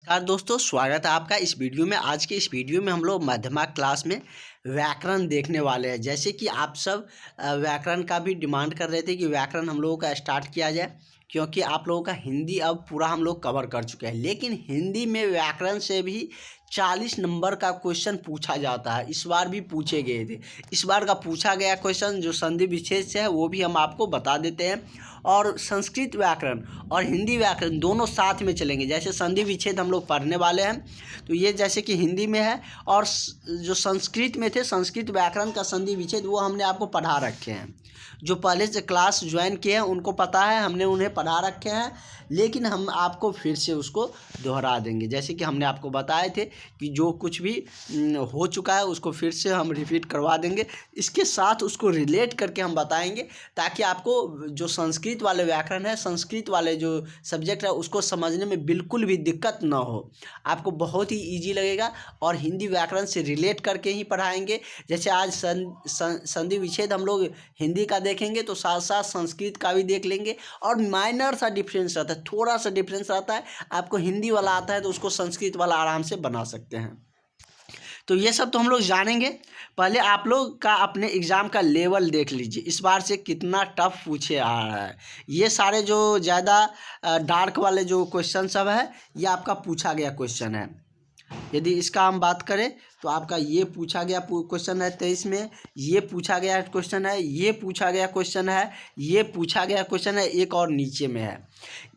नमस्कार दोस्तों, स्वागत है आपका इस वीडियो में। आज के इस वीडियो में हम लोग मध्यमा क्लास में व्याकरण देखने वाले हैं। जैसे कि आप सब व्याकरण का भी डिमांड कर रहे थे कि व्याकरण हम लोगों का स्टार्ट किया जाए, क्योंकि आप लोगों का हिंदी अब पूरा हम लोग कवर कर चुके हैं। लेकिन हिंदी में व्याकरण से भी 40 नंबर का क्वेश्चन पूछा जाता है। इस बार भी पूछे गए थे। इस बार का पूछा गया क्वेश्चन जो संधि विच्छेद से है वो भी हम आपको बता देते हैं। और संस्कृत व्याकरण और हिंदी व्याकरण दोनों साथ में चलेंगे। जैसे संधि विच्छेद हम लोग पढ़ने वाले हैं, तो ये जैसे कि हिंदी में है, और जो संस्कृत में थे संस्कृत व्याकरण का संधि विच्छेद वो हमने आपको पढ़ा रखे हैं। जो पहले से क्लास ज्वाइन किए हैं उनको पता है, हमने उन्हें पढ़ा रखे हैं। लेकिन हम आपको फिर से उसको दोहरा देंगे। जैसे कि हमने आपको बताए थे कि जो कुछ भी हो चुका है उसको फिर से हम रिपीट करवा देंगे। इसके साथ उसको रिलेट करके हम बताएंगे, ताकि आपको जो संस्कृत वाले व्याकरण है, संस्कृत वाले जो सब्जेक्ट है, उसको समझने में बिल्कुल भी दिक्कत ना हो। आपको बहुत ही ईजी लगेगा। और हिंदी व्याकरण से रिलेट करके ही पढ़ाएंगे। जैसे आज संधि विच्छेद हम लोग हिंदी का देखेंगे, तो साथ साथ संस्कृत का भी देख लेंगे। और माइनर सा डिफरेंस रहता है, थोड़ा सा डिफरेंस रहता है। आपको हिंदी वाला आता है तो उसको संस्कृत वाला आराम से बना सकते हैं। तो ये सब तो हम लोग जानेंगे। पहले आप लोग का अपने एग्ज़ाम का लेवल देख लीजिए, इस बार से कितना टफ पूछे आ रहा है। ये सारे जो ज़्यादा डार्क वाले जो क्वेश्चन सब है, ये आपका पूछा गया क्वेश्चन है। यदि इसका हम बात करें तो आपका ये पूछा गया क्वेश्चन है 23 में, ये पूछा गया क्वेश्चन है, ये पूछा गया क्वेश्चन है, ये पूछा गया क्वेश्चन है, एक और नीचे में है।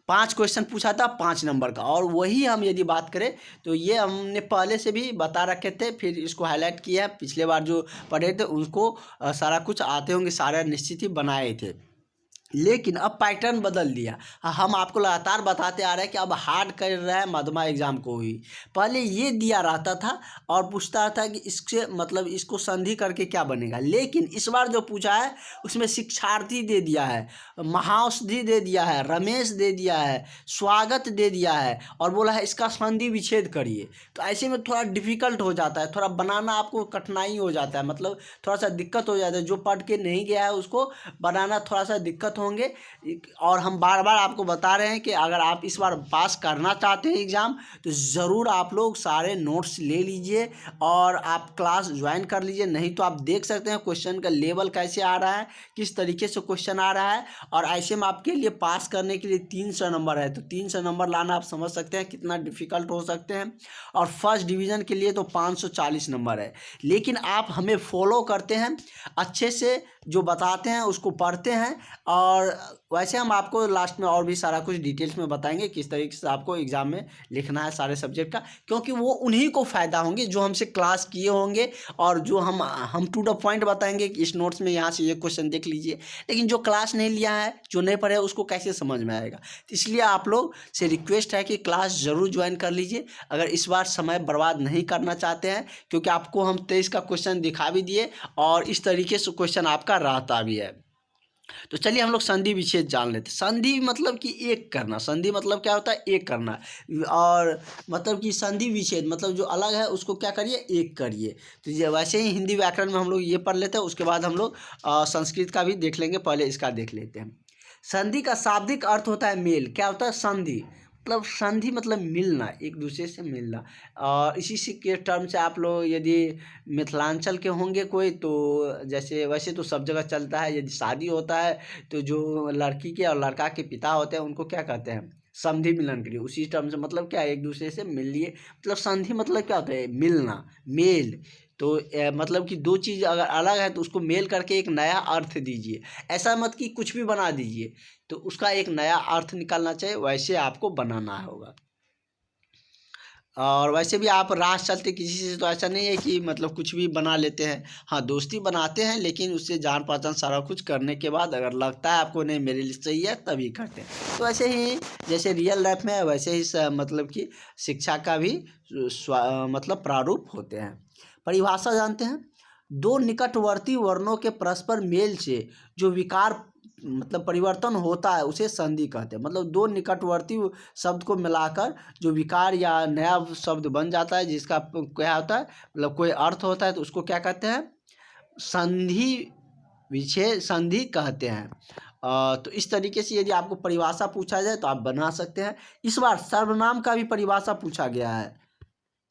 5 क्वेश्चन पूछा था 5 नंबर का। और वही हम यदि बात करें तो ये हमने पहले से भी बता रखे थे, फिर इसको हाईलाइट किया है। पिछले बार जो पढ़े थे उनको सारा कुछ आते होंगे, सारे निश्चित ही बनाए थे। लेकिन अब पैटर्न बदल दिया। हम आपको लगातार बताते आ रहे हैं कि अब हार्ड कर रहा है मध्यमा एग्जाम को ही। पहले ये दिया रहता था और पूछता था कि इससे मतलब इसको संधि करके क्या बनेगा। लेकिन इस बार जो पूछा है उसमें शिक्षार्थी दे दिया है, महाऔषधि दे दिया है, रमेश दे दिया है, स्वागत दे दिया है, और बोला है इसका संधि विच्छेद करिए। तो ऐसे में थोड़ा डिफिकल्ट हो जाता है, थोड़ा बनाना आपको कठिनाई हो जाता है, मतलब थोड़ा सा दिक्कत हो जाता है। जो पढ़ के नहीं गया है उसको बनाना थोड़ा सा दिक्कत होंगे। और हम बार बार आपको बता रहे हैं कि अगर आप इस बार पास करना चाहते हैं एग्ज़ाम, तो ज़रूर आप लोग सारे नोट्स ले लीजिए और आप क्लास ज्वाइन कर लीजिए। नहीं तो आप देख सकते हैं क्वेश्चन का लेवल कैसे आ रहा है, किस तरीके से क्वेश्चन आ रहा है। और ऐसे में आपके लिए पास करने के लिए 300 नंबर है, तो 300 नंबर लाना आप समझ सकते हैं कितना डिफ़िकल्ट हो सकते हैं। और फर्स्ट डिवीज़न के लिए तो 540 नंबर है। लेकिन आप हमें फॉलो करते हैं, अच्छे से जो बताते हैं उसको पढ़ते हैं, और वैसे हम आपको लास्ट में और भी सारा कुछ डिटेल्स में बताएंगे किस तरीके से आपको एग्ज़ाम में लिखना है सारे सब्जेक्ट का। क्योंकि वो उन्हीं को फ़ायदा होंगे जो हमसे क्लास किए होंगे, और जो हम टू द पॉइंट बताएंगे कि इस नोट्स में यहाँ से ये क्वेश्चन देख लीजिए। लेकिन जो क्लास नहीं लिया है, जो नहीं पढ़े, उसको कैसे समझ में आएगा। तो इसलिए आप लोग से रिक्वेस्ट है कि क्लास ज़रूर ज्वाइन कर लीजिए, अगर इस बार समय बर्बाद नहीं करना चाहते हैं। क्योंकि आपको हम 23 का क्वेश्चन दिखा भी दिए, और इस तरीके से क्वेश्चन आपका रहता भी है। तो चलिए हम लोग संधि विच्छेद जान लेते हैं। संधि मतलब कि एक करना। संधि मतलब क्या होता है? एक करना। और मतलब कि संधि विच्छेद मतलब जो अलग है उसको क्या करिए? एक करिए। तो ये वैसे ही हिंदी व्याकरण में हम लोग ये पढ़ लेते हैं, उसके बाद हम लोग संस्कृत का भी देख लेंगे। पहले इसका देख लेते हैं। संधि का शाब्दिक अर्थ होता है मेल। क्या होता है? संधि मतलब संधि मतलब मिलना, एक दूसरे से मिलना। और इसी से के टर्म से आप लोग यदि मिथिलांचल के होंगे कोई, तो जैसे वैसे तो सब जगह चलता है, यदि शादी होता है तो जो लड़की के और लड़का के पिता होते हैं उनको क्या कहते हैं? समधि मिलन करिए। उसी टर्म से मतलब क्या है? एक दूसरे से मिल लिए। मतलब संधि मतलब क्या होता है? मिलना, मेल। तो मतलब कि दो चीज़ अगर अलग है तो उसको मेल करके एक नया अर्थ दीजिए। ऐसा मत कि कुछ भी बना दीजिए, तो उसका एक नया अर्थ निकालना चाहिए, वैसे आपको बनाना होगा। और वैसे भी आप राह चलते किसी से, तो ऐसा नहीं है कि मतलब कुछ भी बना लेते हैं। हाँ, दोस्ती बनाते हैं, लेकिन उससे जान पहचान सारा कुछ करने के बाद अगर लगता है आपको नहीं मेरे लिए सही है, तभी करते हैं। तो ऐसे ही जैसे रियल लाइफ में है, वैसे ही मतलब कि शिक्षा का भी मतलब प्रारूप होते हैं। परिभाषा जानते हैं? दो निकटवर्ती वर्णों के परस्पर मेल से जो विकार मतलब परिवर्तन होता है उसे संधि कहते हैं। मतलब दो निकटवर्ती शब्द को मिलाकर जो विकार या नया शब्द बन जाता है, जिसका क्या होता है मतलब कोई अर्थ होता है, तो उसको क्या कहते हैं? संधि विच्छेद, संधि कहते हैं। तो इस तरीके से यदि आपको परिभाषा पूछा जाए तो आप बना सकते हैं। इस बार सर्वनाम का भी परिभाषा पूछा गया है।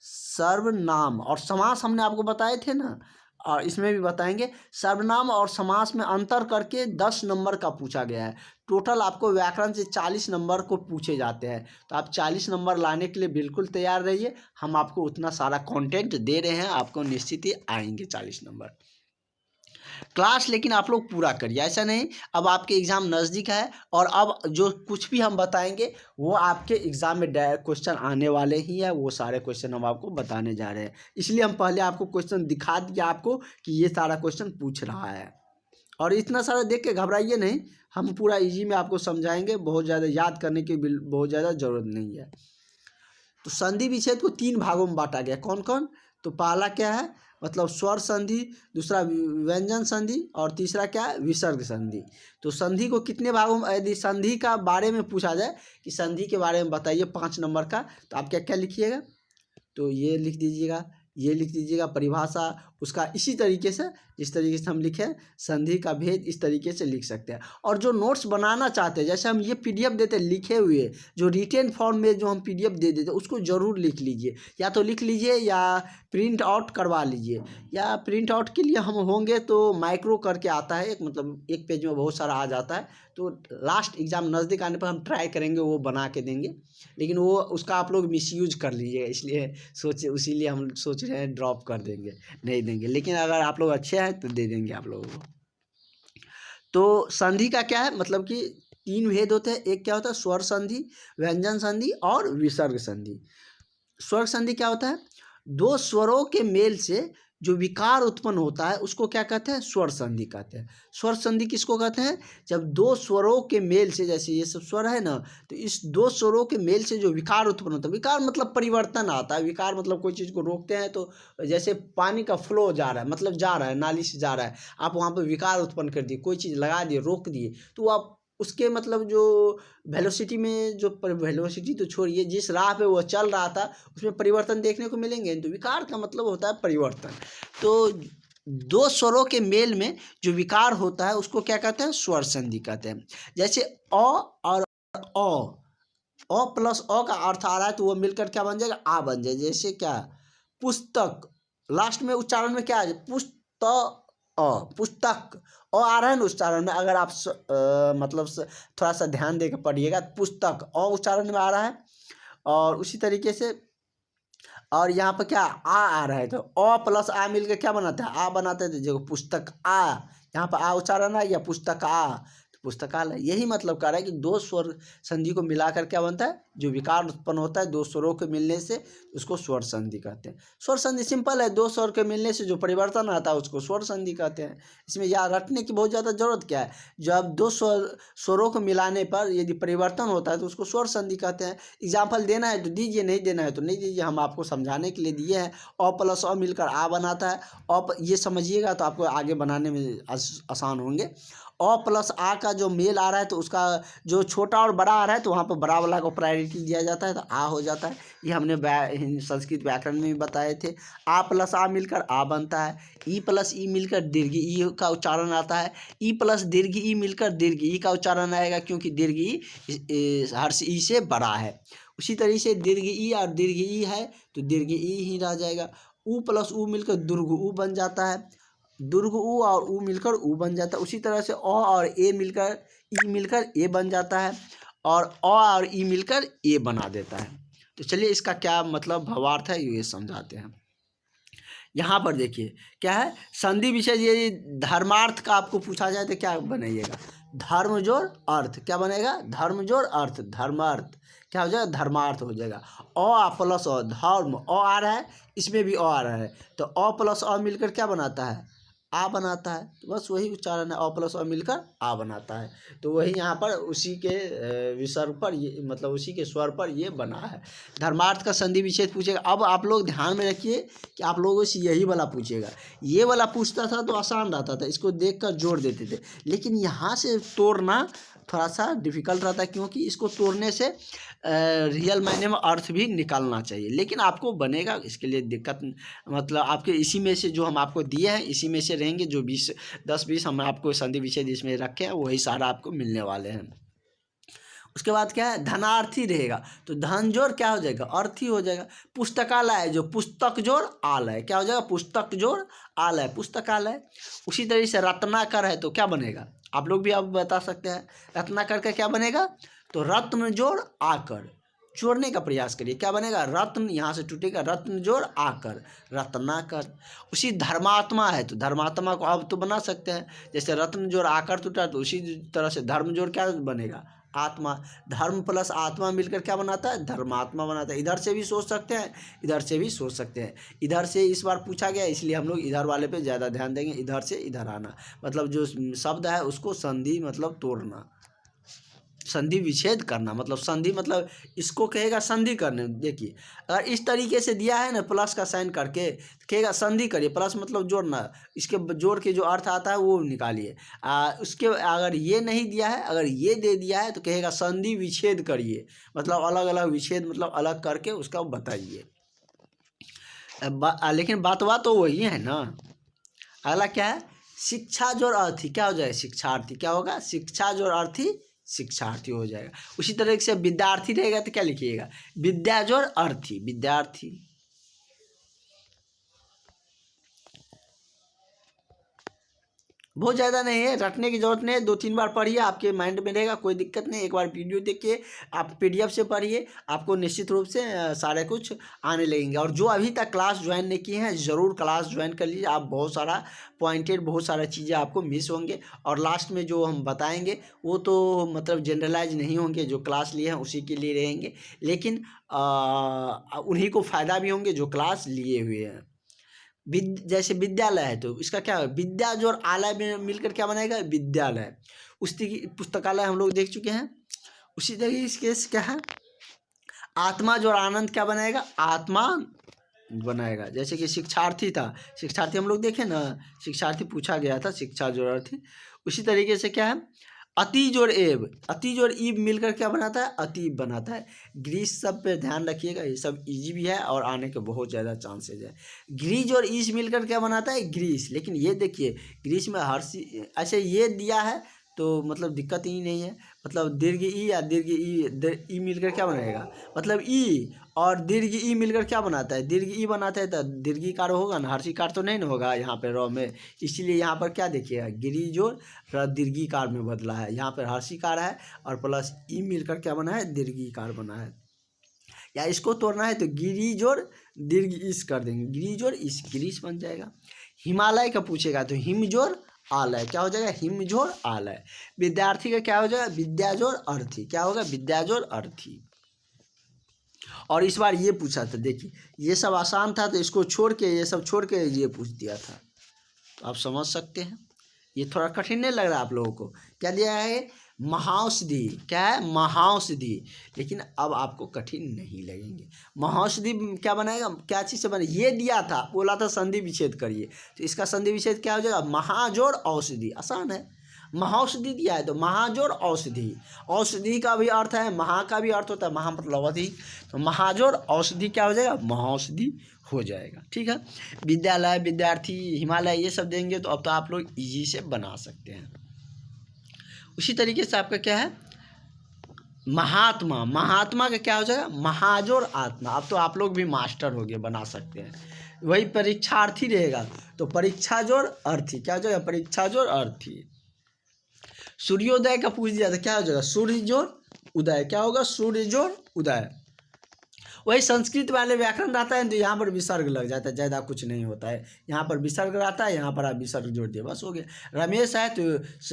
सर्वनाम और समास हमने आपको बताए थे ना, और इसमें भी बताएंगे। सर्वनाम और समास में अंतर करके 10 नंबर का पूछा गया है। टोटल आपको व्याकरण से 40 नंबर को पूछे जाते हैं, तो आप 40 नंबर लाने के लिए बिल्कुल तैयार रहिए। हम आपको उतना सारा कंटेंट दे रहे हैं, आपको निश्चित ही आएंगे 40 नंबर क्लास। लेकिन आप लोग पूरा करिए, ऐसा नहीं अब आपके एग्ज़ाम नज़दीक है और अब जो कुछ भी हम बताएंगे वो आपके एग्ज़ाम में क्वेश्चन आने वाले ही है। वो सारे क्वेश्चन हम आपको बताने जा रहे हैं, इसलिए हम पहले आपको क्वेश्चन दिखा दिया आपको कि ये सारा क्वेश्चन पूछ रहा है। और इतना सारा देख के घबराइए नहीं, हम पूरा इजी में आपको समझाएंगे। बहुत ज़्यादा याद करने की बहुत ज़्यादा ज़रूरत नहीं है। तो संधि विच्छेद को 3 भागों में बांटा गया। कौन कौन? तो पहला क्या है, मतलब स्वर संधि, दूसरा व्यंजन संधि, और तीसरा क्या है, विसर्ग संधि। तो संधि को कितने भागों में, यदि संधि का बारे में पूछा जाए कि संधि के बारे में बताइए 5 नंबर का, तो आप क्या क्या लिखिएगा? तो ये लिख दीजिएगा, ये लिख दीजिएगा परिभाषा उसका, इसी तरीके से जिस तरीके से हम लिखे संधि का भेद, इस तरीके से लिख सकते हैं। और जो नोट्स बनाना चाहते हैं, जैसे हम ये पीडीएफ देते हैं लिखे हुए, जो रिटेन फॉर्म में जो हम पीडीएफ दे देते हैं उसको ज़रूर लिख लीजिए, या तो लिख लीजिए या प्रिंट आउट करवा लीजिए। या प्रिंट आउट के लिए हम होंगे तो माइक्रो करके आता है एक, मतलब एक पेज में बहुत सारा आ जाता है। तो लास्ट एग्ज़ाम नज़दीक आने पर हम ट्राई करेंगे वो बना के देंगे, लेकिन वो उसका आप लोग मिसयूज कर लीजिए, इसलिए इसीलिए हम सोच रहे हैं ड्रॉप कर देंगे, नहीं देंगे। लेकिन अगर आप लोग अच्छे हैं तो दे देंगे आप लोगों को। तो संधि का क्या है, मतलब कि 3 भेद होते हैं। एक क्या होता है, स्वर संधि, व्यंजन संधि और विसर्ग संधि। स्वर संधि क्या होता है, 2 स्वरों के मेल से जो विकार उत्पन्न होता है उसको क्या कहते हैं, स्वर संधि कहते हैं। स्वर संधि किसको कहते हैं, जब 2 स्वरों के मेल से, जैसे ये सब स्वर है ना, तो इस 2 स्वरों के मेल से जो विकार उत्पन्न होता है, विकार मतलब परिवर्तन आता है। विकार मतलब कोई चीज़ को रोकते हैं, तो जैसे पानी का फ्लो जा रहा है, मतलब जा रहा है, नाली से जा रहा है, आप वहाँ पर विकार उत्पन्न कर दिए, कोई चीज़ लगा दिए, रोक दिए, तो आप उसके मतलब जो वेलोसिटी में, जो वेलोसिटी तो छोड़िए, जिस राह पे वो चल रहा था उसमें परिवर्तन देखने को मिलेंगे। तो विकार का मतलब होता है परिवर्तन। तो 2 स्वरों के मेल में जो विकार होता है उसको क्या कहते हैं, स्वर संधि कहते हैं। जैसे अ और अ प्लस अ का अर्थ आ रहा है तो वो मिलकर क्या बन जाएगा, आ बन जाए। जैसे क्या, पुस्तक, लास्ट में उच्चारण में क्या है, पुस्तक, आ रहा है ना उच्चारण में, अगर आप मतलब थोड़ा सा ध्यान देकर पढ़िएगा, पुस्तक उच्चारण में आ रहा है। और उसी तरीके से, और यहाँ पर क्या आ रहा है, तो अ प्लस आ मिलकर क्या बनाता है, आ बनाते हैं। तो जो पुस्तक आ, यहाँ पर आ उच्चारण है, या पुस्तक आ, तो पुस्तकालय। यही मतलब कर रहा है कि 2 स्वर संधि को मिलाकर क्या बनता है, जो विकार उत्पन्न होता है 2 स्वरों के मिलने से, उसको स्वर संधि कहते हैं। स्वर संधि सिंपल है, 2 स्वर के मिलने से जो परिवर्तन आता है उसको स्वर संधि कहते हैं। इसमें याद रखने की बहुत ज़्यादा जरूरत क्या है, जब 2 स्वरों को मिलाने पर यदि परिवर्तन होता है तो उसको स्वर संधि कहते हैं। एग्जाम्पल देना है तो दीजिए, नहीं देना है तो नहीं दीजिए, हम आपको समझाने के लिए दिए हैं। अ प्लस अ मिलकर आ बनाता है। ये समझिएगा तो आपको आगे बनाने में आसान होंगे। अ प्लस आ का जो मेल आ रहा है तो उसका जो छोटा और बड़ा आ रहा है तो वहाँ पर बड़ा वाला को प्रायोरिटी दिया जाता है, तो आ हो जाता है। ये हमने संस्कृत व्याकरण में भी बताए थे। आ प्लस आ मिलकर आ बनता है। ई प्लस ई मिलकर दीर्घ ई का उच्चारण आता है। ई प्लस दीर्घ ई मिलकर दीर्घ ई का उच्चारण आएगा, क्योंकि दीर्घ ई हर्ष ई से बड़ा है। उसी तरीके से दीर्घ ई और दीर्घ ई है तो दीर्घ ई ही रह जाएगा। ऊ प्लस ऊ मिलकर दुर्घ ऊ बन जाता है। दुर्घ ऊ और ऊ मिलकर ऊ बन जाता है। उसी तरह से अ और ए मिलकर ई मिलकर ए बन जाता है, और अ और ई मिलकर ए बना देता है। तो चलिए इसका क्या मतलब भावार्थ है ये समझाते हैं। यहाँ पर देखिए क्या है, संधि विशेष यदि धर्मार्थ का आपको पूछा जाए तो क्या बनाइएगा, धर्म जोड़ अर्थ। क्या बनेगा, धर्म जोड़ अर्थ, धर्मार्थ क्या हो जाएगा, धर्मार्थ हो जाएगा। अ प्लस अ, धर्म अ आ रहा है, इसमें भी अ आ रहा है, तो अ प्लस अ मिलकर क्या बनाता है, आ बनाता है। तो बस वही उच्चारण है, अ प्लस अ मिलकर आ बनाता है। तो वही यहाँ पर उसी के विसर्ग पर ये, मतलब उसी के स्वर पर ये बना है। धर्मार्थ का संधि विच्छेद पूछेगा। अब आप लोग ध्यान में रखिए कि आप लोगों से यही वाला पूछेगा। ये वाला पूछता था तो आसान रहता था, इसको देखकर जोड़ देते थे, लेकिन यहाँ से तोड़ना थोड़ा सा डिफिकल्ट रहता है, क्योंकि इसको तोड़ने से रियल मायने में अर्थ भी निकालना चाहिए। लेकिन आपको बनेगा, इसके लिए दिक्कत मतलब आपके इसी में से जो हम आपको दिए हैं इसी में से रहेंगे, जो 10-20 हम आपको संधि विच्छेद इसमें रखे हैं वही सारा आपको मिलने वाले हैं। उसके बाद क्या है, धनार्थी रहेगा तो धन जोड़ क्या हो जाएगा, अर्थी हो जाएगा। पुस्तकालय है जो पुस्तक जोड़ आलय क्या हो जाएगा, पुस्तक जोड़ आलय पुस्तकालय। उसी तरीके से रत्नाकर है तो क्या बनेगा, आप लोग भी आप बता सकते हैं रत्नाकर का क्या बनेगा, तो रत्न जोड़ आकर, जोड़ने का प्रयास करिए, क्या बनेगा, रत्न यहाँ से टूटेगा, रत्न जोड़ आकर रत्नाकर। उसी धर्मात्मा है तो धर्मात्मा को आप तो बना सकते हैं, जैसे रत्न जोड़ आकर टूटा तो उसी तरह से धर्म जोड़ क्या बनेगा, आत्मा। धर्म प्लस आत्मा मिलकर क्या बनाता है, धर्मात्मा बनाता है। इधर से भी सोच सकते हैं, इधर से भी सोच सकते हैं। इधर से इस बार पूछा गया इसलिए हम लोग इधर वाले पे ज़्यादा ध्यान देंगे। इधर से इधर आना मतलब जो शब्द है उसको संधि मतलब तोड़ना, संधि विच्छेद करना, मतलब संधि मतलब इसको कहेगा संधि करने। देखिए अगर इस तरीके से दिया है ना प्लस का साइन करके कहेगा संधि करिए, प्लस मतलब जोड़ना, इसके जोड़ के जो अर्थ आता है वो निकालिए। उसके अगर ये नहीं दिया है, अगर ये दे दिया है तो कहेगा संधि विच्छेद करिए, मतलब अलग अलग विच्छेद मतलब अलग करके उसका बताइए। लेकिन बात तो वही है ना। अगला क्या है, शिक्षा जोड़ अर्थी क्या हो जाएगा, शिक्षार्थी क्या होगा, शिक्षा जोड़ अर्थी शिक्षार्थी हो जाएगा। उसी तरह से विद्यार्थी रहेगा तो क्या लिखिएगा, विद्या जोड़ अर्थी विद्यार्थी। बहुत ज़्यादा नहीं है, रटने की जरूरत नहीं है, 2-3 बार पढ़िए आपके माइंड में रहेगा, कोई दिक्कत नहीं। एक बार वीडियो देखिए, आप पीडीएफ से पढ़िए, आपको निश्चित रूप से सारे कुछ आने लगेंगे। और जो अभी तक क्लास ज्वाइन नहीं किए हैं ज़रूर क्लास ज्वाइन कर लीजिए, आप बहुत सारा पॉइंटेड बहुत सारा चीज़ें आपको मिस होंगे। और लास्ट में जो हम बताएंगे वो तो मतलब जनरलाइज नहीं होंगे, जो क्लास लिए हैं उसी के लिए रहेंगे, लेकिन उन्हीं को फ़ायदा भी होंगे जो क्लास लिए हुए हैं। जैसे विद्यालय है तो इसका क्या है, विद्या जो और आलय में मिलकर क्या बनाएगा, विद्यालय। उसकी पुस्तकालय हम लोग देख चुके हैं। उसी तरीके से क्या है, आत्मा जो और आनंद क्या बनाएगा, आत्मा बनाएगा। जैसे कि शिक्षार्थी था, शिक्षार्थी हम लोग देखें ना, शिक्षार्थी पूछा गया था, शिक्षा जोड़ अर्थी। उसी तरीके से क्या है, अति जोड़ एव, अति जोड़ ईब मिलकर क्या बनाता है, अतीब बनाता है। ग्रीस सब पे ध्यान रखिएगा, ये सब इजी भी है और आने के बहुत ज़्यादा चांसेज है। ग्रीज और ईस मिलकर क्या बनाता है, ग्रीस। लेकिन ये देखिए ग्रीस में ऐसे ये दिया है तो मतलब दिक्कत ही नहीं है, मतलब दीर्घ ई या दीर्घ ई मिलकर क्या बनाएगा, मतलब ई और दीर्घ ई मिलकर क्या बनाता है, दीर्घ ई बनाता है तो दीर्घिकार होगा ना, हर्षिकार तो नहीं ना होगा यहाँ पे रॉ में। इसीलिए यहाँ पर क्या देखिएगा, गिरिजोर दीर्घिकार में बदला है, यहाँ पर हर्षिकार है और प्लस ई मिलकर क्या बना है, दीर्घिकार बना है। या इसको तोड़ना है तो गिरिजोर दीर्घ ईस कर देंगे, गिरिजोर इस ग्रीस बन जाएगा। हिमालय का पूछेगा तो हिमजोर आलय क्या हो जाएगा, हिमजोड़ आलय। विद्यार्थी का क्या हो जाएगा, विद्याजोड़ अर्थी क्या होगा, विद्याजोड़ अर्थी। और इस बार ये पूछा था, देखिए ये सब आसान था तो इसको छोड़ के ये सब छोड़ के ये पूछ दिया था, तो आप समझ सकते हैं। ये थोड़ा कठिन नहीं लग रहा आप लोगों को, क्या दिया है, महाऔषधि क्या है, महाऔषधि। लेकिन अब आपको कठिन नहीं लगेंगे। महाऔषधि क्या बनाएगा, क्या चीज़ से बने, ये दिया था, बोला था संधि विच्छेद करिए, तो इसका संधि विच्छेद क्या हो जाएगा, महाजोड़ औषधि। आसान है, महाऔषधि दिया है तो महाजोड़ औषधि। औषधि का भी अर्थ है, महा का भी अर्थ होता है, महा मतलब अधिक, तो महाजोड़ औषधि क्या हो जाएगा, महाऔषधि हो जाएगा। ठीक है, विद्यालय, विद्यार्थी, हिमालय ये सब देंगे तो अब तो आप लोग इजी से बना सकते हैं। उसी तरीके से आपका क्या है, महात्मा, महात्मा का क्या हो जाएगा, महाजोड़ आत्मा। अब तो आप लोग भी मास्टर हो गए, बना सकते हैं। वही परीक्षार्थी रहेगा तो परीक्षा जोड़ अर्थी क्या हो जाएगा, परीक्षा जोड़ अर्थी। सूर्योदय का पूछ दिया था, क्या हो जाएगा, सूर्य जोड़ उदय क्या होगा, सूर्य जोड़ उदय। वही संस्कृत वाले व्याकरण रहता है तो यहाँ पर विसर्ग लग जाता है, ज़्यादा कुछ नहीं होता है। यहाँ पर विसर्ग रहता है, यहाँ पर आप विसर्ग जोड़ दिए, बस हो गया। रमेश है तो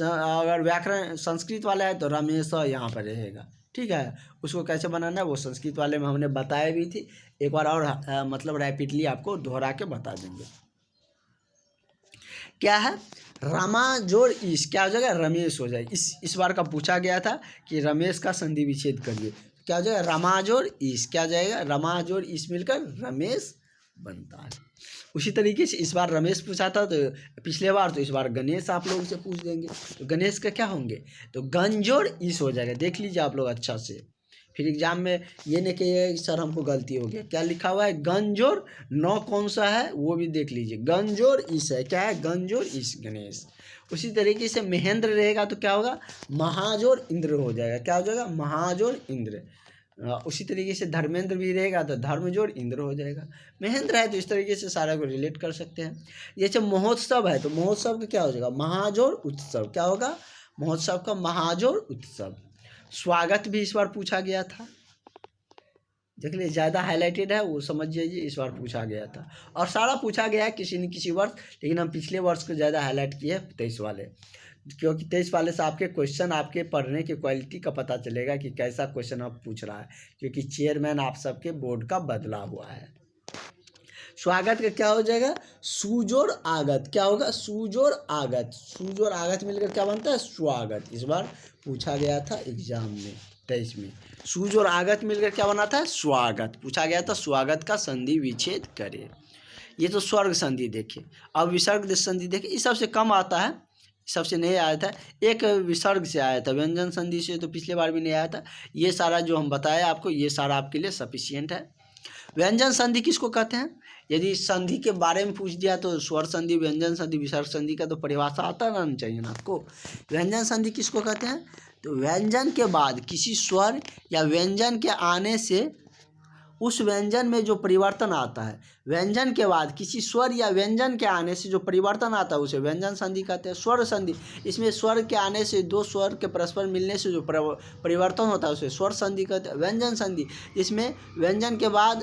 अगर व्याकरण संस्कृत वाला है तो रमेश यहाँ पर रहेगा। ठीक है, उसको कैसे बनाना है वो संस्कृत वाले में हमने बताया भी थी, एक बार और मतलब रैपिडली आपको दोहरा के बता देंगे। क्या है, रमा जोड़ ईश क्या हो जाएगा, रमेश हो जाएगा। इस बार का पूछा गया था कि रमेश का संधि विच्छेद करिए, क्या हो जाएगा, रमा जोड़ ईश क्या हो जाएगा, रमा जोड़ ईश मिलकर रमेश बनता है। उसी तरीके से इस बार रमेश पूछा था तो पिछले बार, तो इस बार गणेश आप लोगों से पूछ देंगे, तो गणेश का क्या होंगे, तो गण जोड़ ईश हो जाएगा। देख लीजिए आप लोग अच्छा से, फिर एग्जाम में ये नहीं कहिएगा कि सर हमको गलती हो गया। क्या लिखा हुआ है, गंजोर नौ कौन सा है वो भी देख लीजिए, गंजोर ईश है, क्या है, गंजोर ईश गणेश। उसी तरीके से महेंद्र रहेगा तो क्या होगा, महाजोर इंद्र हो जाएगा, क्या हो जाएगा, महाजोर इंद्र। उसी तरीके से धर्मेंद्र भी रहेगा तो धर्मजोर इंद्र हो जाएगा। महेंद्र है तो इस तरीके से सारा को रिलेट कर सकते हैं। जैसे महोत्सव है तो महोत्सव का क्या हो जाएगा, महाजोर उत्सव, क्या होगा, महोत्सव का महाजोर उत्सव। स्वागत भी इस बार पूछा गया था, देख लीजिए ज़्यादा हाईलाइटेड है वो समझ जाइए, इस बार पूछा गया था। और सारा पूछा गया है किसी न किसी वर्ष, लेकिन हम पिछले वर्ष को ज़्यादा हाईलाइट किए हैं 23 वाले, क्योंकि 23 वाले से आपके क्वेश्चन, आपके पढ़ने की क्वालिटी का पता चलेगा कि कैसा क्वेश्चन आप पूछ रहा है, क्योंकि चेयरमैन आप सबके बोर्ड का बदला हुआ है। स्वागत का क्या हो जाएगा, सुजोर आगत, क्या होगा, सुजोर आगत, सुजोर आगत मिलकर क्या बनता है, स्वागत। इस बार पूछा गया था एग्जाम में 23 में, सूज और आगत मिलकर क्या बना था, स्वागत। पूछा गया था स्वागत का संधि विच्छेद करे। ये तो स्वर्ग संधि देखिए। अब विसर्ग संधि देखिए, इस सबसे कम आता है, सबसे नहीं आया था, एक विसर्ग से आया था, व्यंजन संधि से तो पिछले बार भी नहीं आया था। ये सारा जो हम बताए आपको, ये सारा आपके लिए सफिशियंट है। व्यंजन संधि किसको कहते हैं, यदि संधि के बारे में पूछ दिया तो स्वर संधि, व्यंजन संधि, विसर्ग संधि का तो परिभाषा आता रहना चाहिए ना आपको। व्यंजन संधि किसको कहते हैं, तो व्यंजन के बाद किसी स्वर या व्यंजन के आने से उस व्यंजन में जो परिवर्तन आता है, व्यंजन के बाद किसी स्वर या व्यंजन के आने से जो परिवर्तन आता है उसे व्यंजन संधि कहते हैं। स्वर संधि, इसमें स्वर के आने से दो स्वर के परस्पर मिलने से जो परिवर्तन होता है उसे स्वर संधि कहते हैं। व्यंजन संधि, इसमें व्यंजन के बाद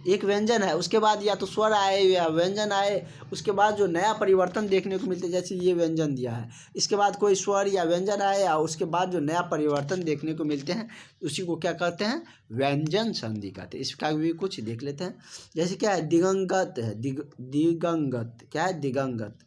एक व्यंजन है, उसके बाद या तो स्वर आए या व्यंजन आए, उसके बाद जो नया परिवर्तन देखने को मिलता है, जैसे ये व्यंजन दिया है, इसके बाद कोई स्वर या व्यंजन आए या उसके बाद जो नया परिवर्तन देखने को मिलते हैं उसी को क्या कहते हैं, व्यंजन संधि कहते हैं। इसका भी कुछ देख लेते हैं। जैसे क्या है, दिगंगत है, दिगंगत, क्या है, दिगंगत,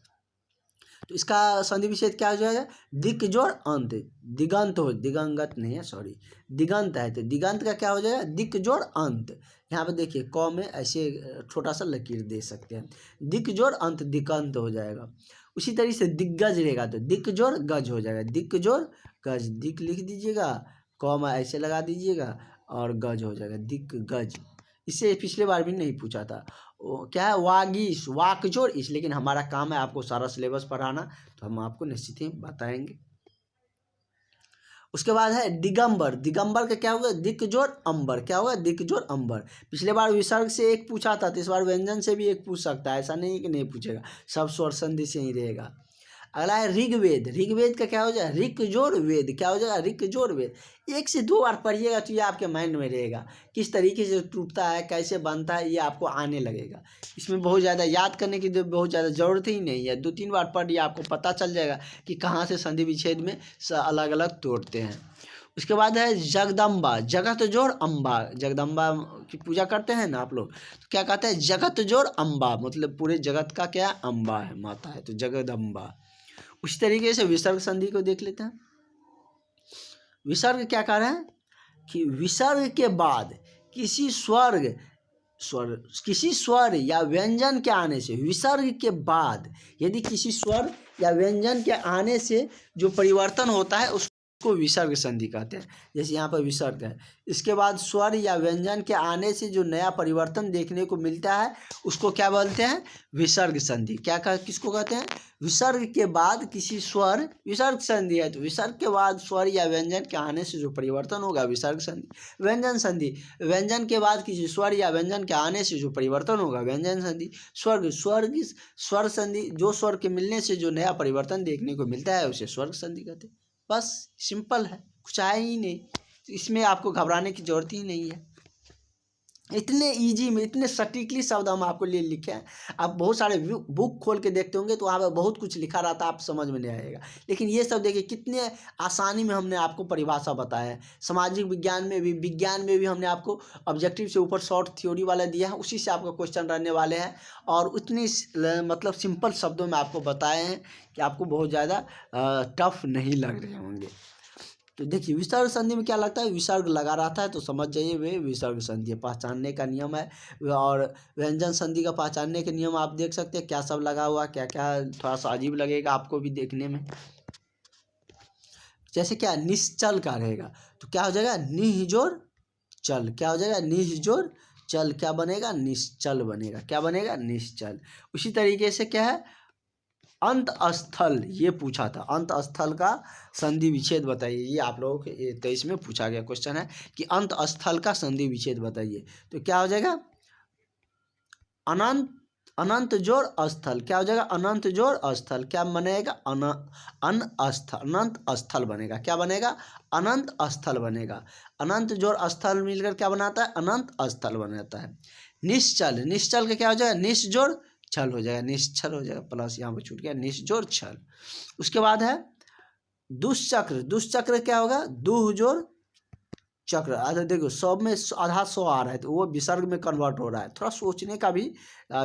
तो इसका संधि विच्छेद क्या हो जाएगा, दिक जोड़ अंत, दिगंत हो, दिगंगत नहीं है, सॉरी, दिगंत है तो दिगंत का क्या हो जाएगा, दिक जोड़ अंत। यहाँ पे देखिए क में ऐसे छोटा सा लकीर दे सकते हैं, दिक जोड़ अंत दिगंत हो जाएगा। उसी तरीके से दिग्गज रहेगा तो दिक जोड़ गज हो जाएगा, दिक जोड़ गज, दिक लिख दीजिएगा, क में ऐसे लगा दीजिएगा और गज हो जाएगा, दिक गज। इससे पिछले बार भी नहीं पूछा था, क्या है, वागीश, वाकजोड़ इस, लेकिन हमारा काम है आपको सारा सिलेबस पढ़ाना, तो हम आपको निश्चित ही बताएंगे। उसके बाद है दिगंबर, दिगंबर का क्या होगा, दिक्जोड़ अंबर, क्या होगा, दिक्जोड़ अंबर। पिछले बार विसर्ग से एक पूछा था तो इस बार व्यंजन से भी एक पूछ सकता है, ऐसा नहीं कि नहीं पूछेगा, सब स्वर संधि से ही रहेगा। अगला है ऋग्वेद, ऋग्वेद का क्या हो जाएगा, ऋक जोड़ वेद, क्या हो जाएगा, ऋक जोड़ वेद। 1 से 2 बार पढ़िएगा तो ये आपके माइंड में रहेगा, किस तरीके से टूटता है, कैसे बनता है, ये आपको आने लगेगा। इसमें बहुत ज़्यादा याद करने की बहुत ज़्यादा ज़रूरत ही नहीं है, 2-3 बार पढ़िए आपको पता चल जाएगा कि कहाँ से संधि विच्छेद में अलग अलग तोड़ते हैं। उसके बाद है जगदम्बा, जगत जोड़ अम्बा, जगदम्बा की पूजा करते हैं ना आप लोग, तो क्या कहते हैं, जगत जोड़ अम्बा, मतलब पूरे जगत का क्या अम्बा है, माता है, तो जगदम्बा। उसी तरीके से विसर्ग संधि को देख लेते हैं। विसर्ग क्या कह रहे हैं कि विसर्ग के बाद किसी स्वर या व्यंजन के आने से, विसर्ग के बाद यदि किसी स्वर या व्यंजन के आने से जो परिवर्तन होता है उसको विसर्ग संधि कहते हैं। जैसे यहाँ पर विसर्ग है, इसके बाद स्वर या व्यंजन के आने से जो नया परिवर्तन देखने को मिलता है उसको क्या बोलते हैं, विसर्ग संधि। किसको कहते हैं, विसर्ग के बाद किसी स्वर, विसर्ग संधि है तो विसर्ग के बाद स्वर या व्यंजन के आने से जो परिवर्तन होगा विसर्ग संधि। व्यंजन संधि, व्यंजन के बाद किसी स्वर या व्यंजन के आने से जो परिवर्तन होगा व्यंजन संधि। स्वर संधि, जो स्वर के मिलने से जो नया परिवर्तन देखने को मिलता है उसे स्वर्ग संधि कहते हैं। बस सिंपल है, कुछ आया ही नहीं, इसमें आपको घबराने की जरूरत ही नहीं है। इतने इजी में, इतने सटीकली शब्द हम आपको लिए लिखे हैं। आप बहुत सारे बुक खोल के देखते होंगे तो वहाँ पर बहुत कुछ लिखा रहता है, आप समझ में नहीं आएगा, लेकिन ये सब देखिए कितने आसानी में हमने आपको परिभाषा बताया है। सामाजिक विज्ञान में भी हमने आपको ऑब्जेक्टिव से ऊपर शॉर्ट थ्योरी वाला दिया है, उसी से आपका क्वेश्चन रहने वाले हैं, और उतनी मतलब सिंपल शब्दों में आपको बताए हैं कि आपको बहुत ज़्यादा टफ नहीं लग रहे होंगे। तो देखिए विसर्ग संधि में क्या लगता है, विसर्ग लगा रहता है तो समझ जाइए वे विसर्ग संधि है, पहचानने का नियम है। और व्यंजन संधि का पहचानने के नियम आप देख सकते हैं, क्या सब लगा हुआ, क्या क्या, थोड़ा सा अजीब लगेगा आपको भी देखने में। जैसे क्या निश्चल का रहेगा तो क्या हो जाएगा, निह जोड़ चल क्या हो जाएगा, निश्जोर चल क्या बनेगा, निश्चल बनेगा। क्या बनेगा, निश्चल। उसी तरीके से क्या है, अंत स्थल, ये पूछा था, अंत स्थल का संधि विच्छेद बताइए। ये आप लोगों के 23 में पूछा गया क्वेश्चन है कि अंत स्थल का संधि विच्छेद बताइए। तो क्या हो जाएगा, अनंत, अनंत जोड़ स्थल। क्या हो जाएगा, अनंत जोड़ स्थल। क्या बनेगा, अनंत स्थल बनेगा। क्या बनेगा, अनंत स्थल बनेगा। अनंत जोड़ स्थल मिलकर क्या बनाता है, अनंत स्थल बन जाता है। निश्चल, निश्चल का क्या हो जाएगा, निश जोड़ छल हो जाएगा, निश्चल हो जाएगा, प्लस यहाँ पर छूट गया, निश जोड़ छल। उसके बाद है दुष्चक्र। दुष्चक्र क्या होगा, दुह जोड़ चक्र। अच्छा देखो, सब में आधा सौ आ रहा है तो वो विसर्ग में कन्वर्ट हो रहा है। थोड़ा सोचने का भी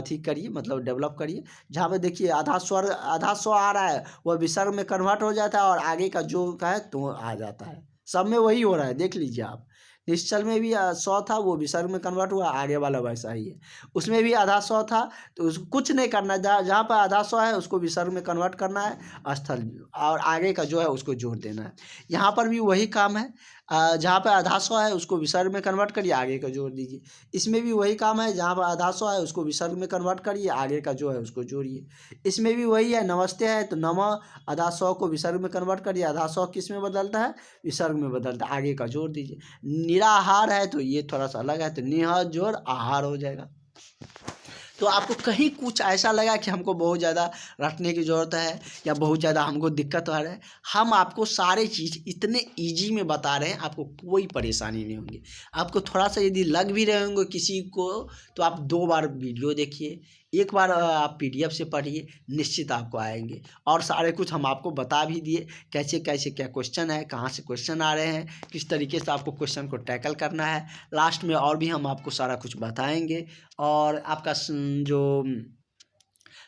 ठीक करिए, मतलब डेवलप करिए। जहाँ पे देखिए आधा स्वर, आधा सौ आ रहा है, वह विसर्ग में कन्वर्ट हो जाता है और आगे का जो का है तो आ जाता है। सब में वही हो रहा है, देख लीजिए आप। निश्चल में भी 100 था, वो विसर्ग में कन्वर्ट हुआ, आगे वाला वैसा ही है। उसमें भी आधा 100 था, तो उसको कुछ नहीं करना है, जहाँ पर आधा 100 है उसको विसर्ग में कन्वर्ट करना है स्थल, और आगे का जो है उसको जोड़ देना है। यहाँ पर भी वही काम है, जहाँ पे आधा 100 है उसको विसर्ग में कन्वर्ट करिए, आगे का जोड़ दीजिए। इसमें भी वही काम है, जहाँ पर आधा 100 है उसको विसर्ग में कन्वर्ट करिए, आगे का जो है उसको जोड़िए। इसमें भी वही है, नमस्ते है तो नमः, आधा 100 को विसर्ग में कन्वर्ट करिए, आधा 100 किस में बदलता है, विसर्ग में बदलता है, आगे का जोड़ दीजिए। निराहार है तो ये थोड़ा सा अलग है, तो निह जोड़ आहार हो जाएगा। तो आपको कहीं कुछ ऐसा लगा कि हमको बहुत ज़्यादा रटने की ज़रूरत है या बहुत ज़्यादा हमको दिक्कत आ रहा है, हम आपको सारे चीज़ इतने इजी में बता रहे हैं, आपको कोई परेशानी नहीं होगी। आपको थोड़ा सा यदि लग भी रहे होंगे किसी को, तो आप 2 बार वीडियो देखिए, एक बार आप PDF से पढ़िए, निश्चित आपको आएंगे। और सारे कुछ हम आपको बता भी दिए, कैसे कैसे क्या क्वेश्चन है, कहाँ से क्वेश्चन आ रहे हैं, किस तरीके से आपको क्वेश्चन को टैकल करना है। लास्ट में और भी हम आपको सारा कुछ बताएंगे। और आपका जो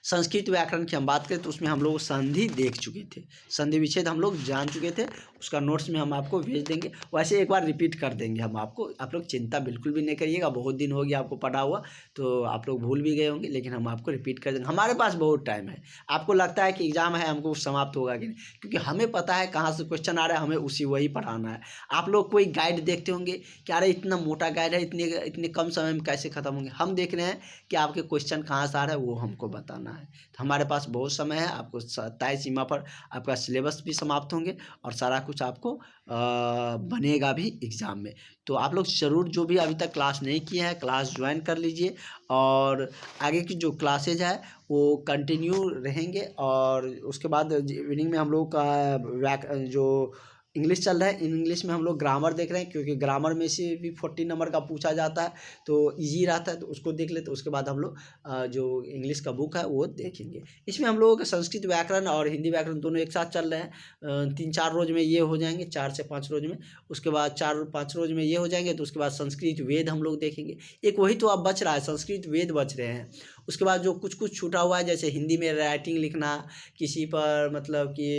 संस्कृत व्याकरण की हम बात करें तो उसमें हम लोग संधि देख चुके थे, संधि विच्छेद हम लोग जान चुके थे। उसका नोट्स में हम आपको भेज देंगे, वैसे एक बार रिपीट कर देंगे हम आपको। आप लोग चिंता बिल्कुल भी नहीं करिएगा, बहुत दिन हो गया आपको पढ़ा हुआ तो आप लोग भूल भी गए होंगे, लेकिन हम आपको रिपीट कर देंगे। हमारे पास बहुत टाइम है। आपको लगता है कि एग्ज़ाम है, हमको समाप्त होगा कि नहीं, क्योंकि हमें पता है कहाँ से क्वेश्चन आ रहा है, हमें उसी वही पढ़ाना है। आप लोग कोई गाइड देखते होंगे कि अरे इतना मोटा गाइड है, इतने इतने कम समय में कैसे ख़त्म होंगे। हम देख रहे हैं कि आपके क्वेश्चन कहाँ से आ रहा है, वो हमको बताना है। तो हमारे पास बहुत समय है, आपको तय सीमा पर आपका सिलेबस भी समाप्त होंगे और सारा कुछ आपको बनेगा भी एग्ज़ाम में। तो आप लोग ज़रूर, जो भी अभी तक क्लास नहीं किए हैं, क्लास ज्वाइन कर लीजिए। और आगे की जो क्लासेज है वो कंटिन्यू रहेंगे। और उसके बाद इवनिंग में हम लोग का जो इंग्लिश चल रहा है, इंग्लिश में हम लोग ग्रामर देख रहे हैं, क्योंकि ग्रामर में से भी 40 नंबर का पूछा जाता है, तो इजी रहता है, तो उसको देख लेते। उसके बाद हम लोग जो इंग्लिश का बुक है वो देखेंगे। इसमें हम लोगों का संस्कृत व्याकरण और हिंदी व्याकरण दोनों एक साथ चल रहे हैं। 3-4 रोज में ये हो जाएंगे, 4 से 5 रोज में। उसके बाद 4-5 रोज में ये हो जाएंगे, तो उसके बाद संस्कृत वेद हम लोग देखेंगे। एक वही तो अब बच रहा है, संस्कृत वेद बच रहे हैं। उसके बाद जो कुछ कुछ छूटा हुआ है, जैसे हिंदी में राइटिंग लिखना, किसी पर मतलब कि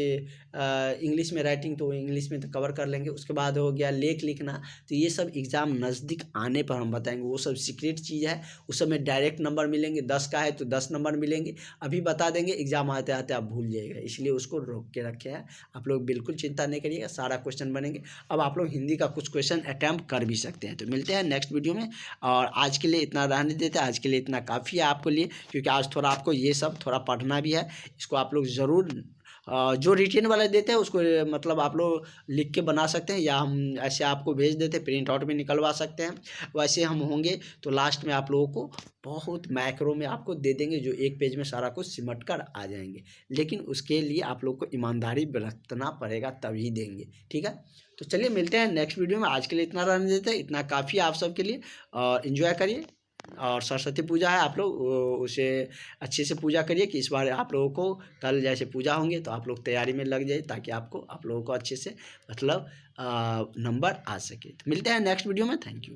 इंग्लिश में राइटिंग, तो इंग्लिश में तो कवर कर लेंगे। उसके बाद हो गया लेख लिखना, तो ये सब एग्ज़ाम नज़दीक आने पर हम बताएंगे। वो सब सीक्रेट चीज़ है, उस सब में डायरेक्ट नंबर मिलेंगे। 10 का है तो 10 नंबर मिलेंगे, अभी बता देंगे, एग्ज़ाम आते आते आप भूल जाइएगा, इसलिए उसको रोक के रखे हैं। आप लोग बिल्कुल चिंता नहीं करिएगा, सारा क्वेश्चन बनेंगे। अब आप लोग हिंदी का कुछ क्वेश्चन अटैम्प्ट कर भी सकते हैं। तो मिलते हैं नेक्स्ट वीडियो में, और आज के लिए इतना रहने देते हैं। आज के लिए इतना काफ़ी है आपके लिए, क्योंकि आज थोड़ा आपको ये सब थोड़ा पढ़ना भी है। इसको आप लोग ज़रूर जो रिटेन वाला देते हैं उसको मतलब आप लोग लिख के बना सकते हैं, या हम ऐसे आपको भेज देते हैं, प्रिंट आउट में निकलवा सकते हैं। वैसे हम होंगे तो लास्ट में आप लोगों को बहुत मैक्रो में आपको दे देंगे, जो एक पेज में सारा कुछ सिमट कर आ जाएंगे। लेकिन उसके लिए आप लोग को ईमानदारी बरतना पड़ेगा, तभी देंगे, ठीक है। तो चलिए मिलते हैं नेक्स्ट वीडियो में। आज के लिए इतना रहने देते हैं, इतना काफ़ी आप सबके लिए, और इन्जॉय करिए। और सरस्वती पूजा है, आप लोग उसे अच्छे से पूजा करिए, कि इस बार आप लोगों को कल जैसे पूजा होंगे तो आप लोग तैयारी में लग जाइए, ताकि आप लोगों को अच्छे से मतलब नंबर आ सके। तो मिलते हैं नेक्स्ट वीडियो में, थैंक यू।